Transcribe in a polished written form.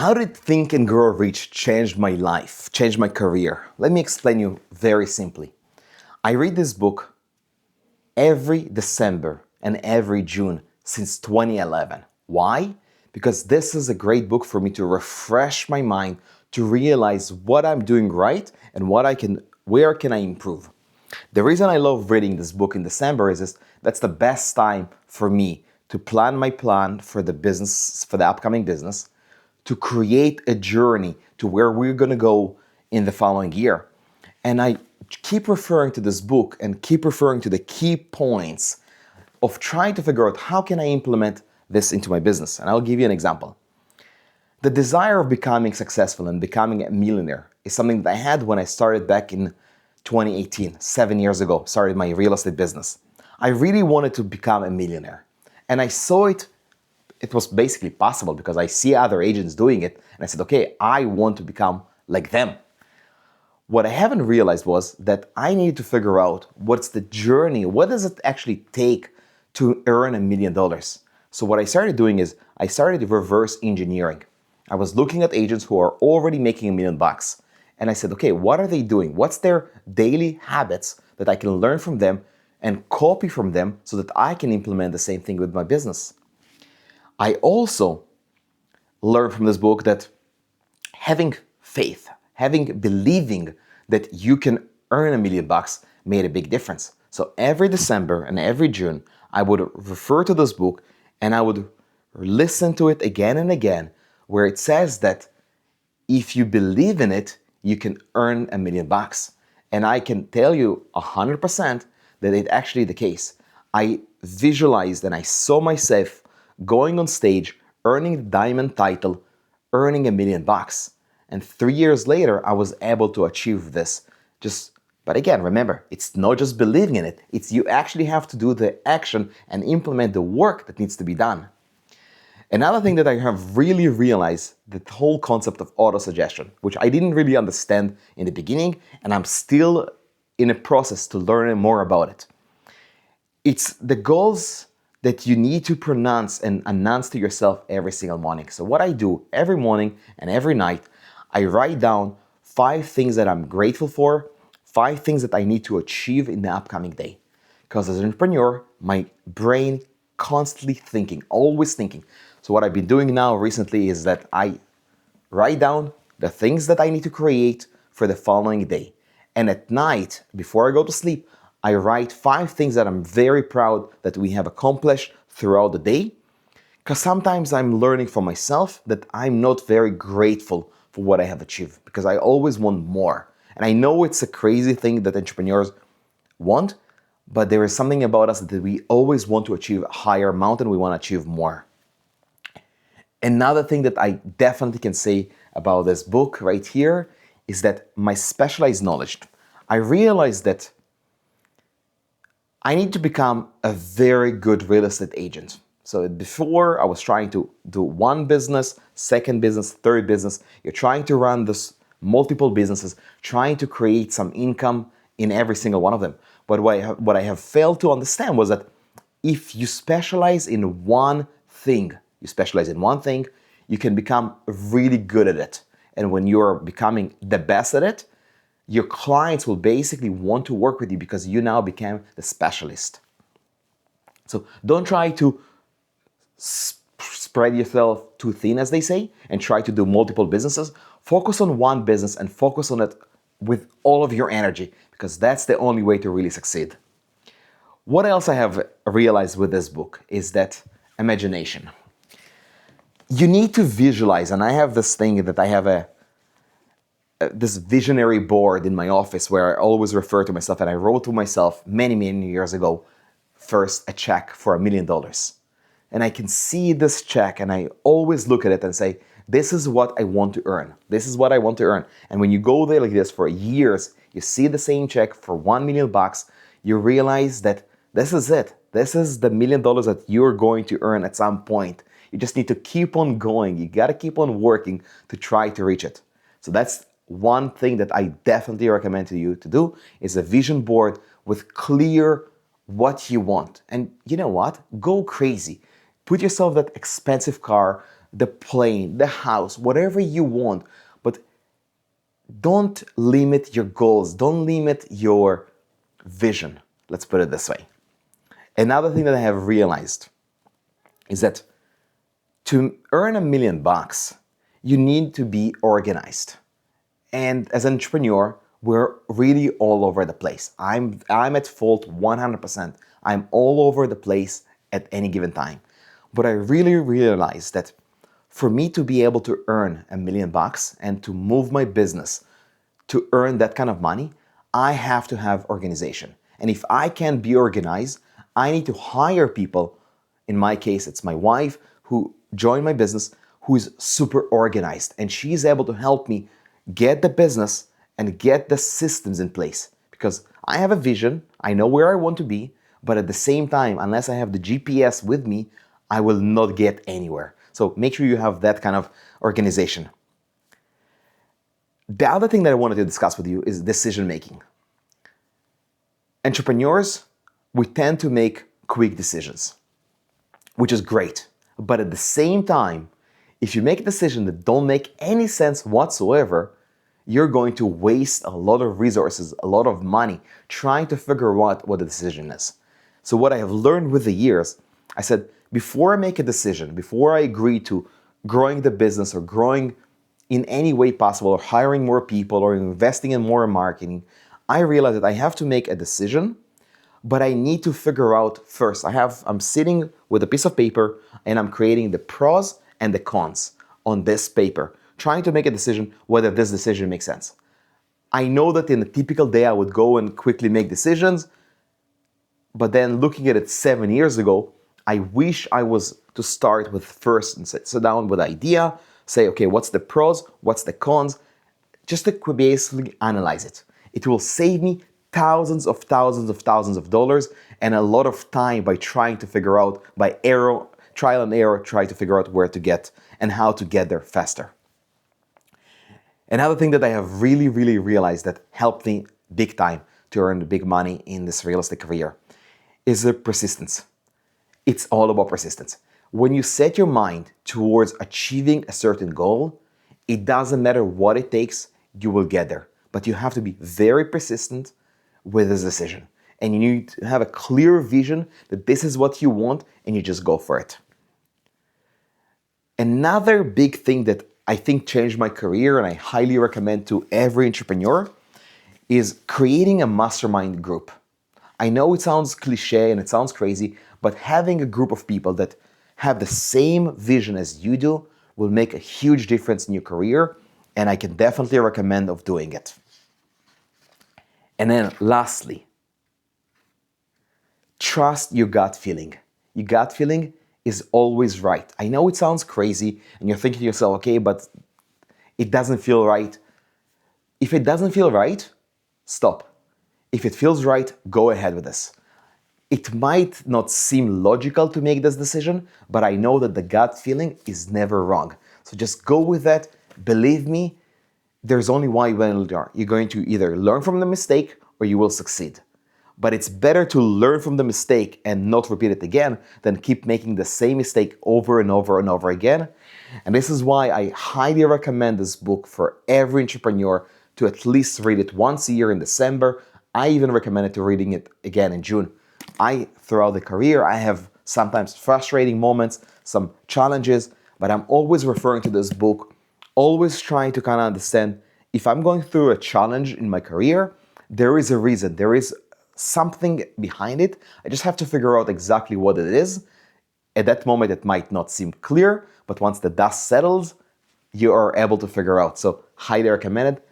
How did Think and Grow Rich change my life, change my career? Let me explain you very simply. I read this book every December and every June since 2011. Why? Because this is a great book for me to refresh my mind, to realize what I'm doing right and where can I improve. The reason I love reading this book in December is that's the best time for me to plan my plan for the business, for the upcoming business, to create a journey to where we're going to go in the following year. And I keep referring to this book and keep referring to the key points of trying to figure out how can I implement this into my business. And I'll give you an example. The desire of becoming successful and becoming a millionaire is something that I had when I started back in 2018, 7 years ago, started my real estate business. I really wanted to become a millionaire. And I saw it was basically possible because I see other agents doing it. And I said, okay, I want to become like them. What I haven't realized was that I needed to figure out what's the journey, what does it actually take to earn $1 million? So what I started doing is I started reverse engineering. I was looking at agents who are already making $1 million. And I said, okay, what are they doing? What's their daily habits that I can learn from them and copy from them so that I can implement the same thing with my business? I also learned from this book that having faith, believing that you can earn $1 million made a big difference. So every December and every June, I would refer to this book and I would listen to it again and again, where it says that if you believe in it, you can earn $1 million. And I can tell you 100% that it's actually the case. I visualized and I saw myself going on stage, earning the diamond title, earning $1 million. And 3 years later, I was able to achieve this. But again, remember, it's not just believing in it. It's you actually have to do the action and implement the work that needs to be done. Another thing that I have really realized, the whole concept of auto-suggestion, which I didn't really understand in the beginning, and I'm still in a process to learn more about it. It's the goals that you need to pronounce and announce to yourself every single morning. So what I do every morning and every night, I write down 5 things that I'm grateful for, 5 things that I need to achieve in the upcoming day. Because as an entrepreneur, my brain constantly thinking, always thinking. So what I've been doing now recently is that I write down the things that I need to create for the following day. And at night, before I go to sleep, I write 5 things that I'm very proud that we have accomplished throughout the day. Because sometimes I'm learning for myself that I'm not very grateful for what I have achieved because I always want more. And I know it's a crazy thing that entrepreneurs want, but there is something about us that we always want to achieve a higher amount and we want to achieve more. Another thing that I definitely can say about this book right here is that my specialized knowledge. I realized that I need to become a very good real estate agent. So before I was trying to do one business, second business, third business. You're trying to run this multiple businesses, trying to create some income in every single one of them. But what I have failed to understand was that if you specialize in one thing, you can become really good at it. And when you're becoming the best at it, your clients will basically want to work with you because you now became the specialist. So don't try to spread yourself too thin, as they say, and try to do multiple businesses. Focus on one business and focus on it with all of your energy because that's the only way to really succeed. What else I have realized with this book is that imagination. You need to visualize, and I have this thing that I have this visionary board in my office where I always refer to myself, and I wrote to myself many years ago, first a check for $1 million. And I can see this check and I always look at it and say, this is what I want to earn. This is what I want to earn. And when you go there like this for years, you see the same check for $1 million, you realize that this is it. This is the $1 million that you're going to earn at some point. You just need to keep on going. You got to keep on working to try to reach it. So that's one thing that I definitely recommend to you to do is a vision board with clear what you want. And you know what? Go crazy. Put yourself that expensive car, the plane, the house, whatever you want, but don't limit your goals, don't limit your vision. Let's put it this way. Another thing that I have realized is that to earn $1 million, you need to be organized. And as an entrepreneur, we're really all over the place. I'm at fault 100%. I'm all over the place at any given time. But I really realized that for me to be able to earn $1 million and to move my business to earn that kind of money, I have to have organization. And if I can't be organized, I need to hire people. In my case, it's my wife who joined my business, who is super organized, and she's able to help me get the business and get the systems in place. Because I have a vision, I know where I want to be, but at the same time, unless I have the GPS with me, I will not get anywhere. So make sure you have that kind of organization. The other thing that I wanted to discuss with you is decision making. Entrepreneurs, we tend to make quick decisions, which is great. But at the same time, if you make a decision that don't make any sense whatsoever, you're going to waste a lot of resources, a lot of money trying to figure out what the decision is. So what I have learned with the years, I said, before I make a decision, before I agree to growing the business or growing in any way possible or hiring more people or investing in more marketing, I realized that I have to make a decision, but I need to figure out first. I'm sitting with a piece of paper and I'm creating the pros and the cons on this paper, trying to make a decision whether this decision makes sense. I know that in a typical day I would go and quickly make decisions, but then looking at it 7 years ago, I wish I was to start with first and sit down with the idea, say, okay, what's the pros, what's the cons, just to basically analyze it. It will save me thousands of dollars and a lot of time by trying to figure out, by trial and error, try to figure out where to get and how to get there faster. Another thing that I have really realized that helped me big time to earn big money in this real estate career is the persistence. It's all about persistence. When you set your mind towards achieving a certain goal, it doesn't matter what it takes, you will get there. But you have to be very persistent with this decision. And you need to have a clear vision that this is what you want and you just go for it. Another big thing that I think changed my career and I highly recommend to every entrepreneur is creating a mastermind group. I know it sounds cliche and it sounds crazy, but having a group of people that have the same vision as you do will make a huge difference in your career, and I can definitely recommend of doing it. And then lastly, trust your gut feeling. Your gut feeling is always right. I know it sounds crazy and you're thinking to yourself, okay, but it doesn't feel right. If it doesn't feel right, stop. If it feels right, go ahead with this. It might not seem logical to make this decision, but I know that the gut feeling is never wrong. So just go with that. Believe me, there's only one way you are. You're going to either learn from the mistake or you will succeed. But it's better to learn from the mistake and not repeat it again than keep making the same mistake over and over and over again. And this is why I highly recommend this book for every entrepreneur to at least read it once a year in December. I even recommend it to reading it again in June. Throughout the career, I have sometimes frustrating moments, some challenges, but I'm always referring to this book, always trying to kind of understand if I'm going through a challenge in my career, there is a reason, there is something behind it. I just have to figure out exactly what it is. At that moment, it might not seem clear, but once the dust settles, you are able to figure out. So highly recommend it.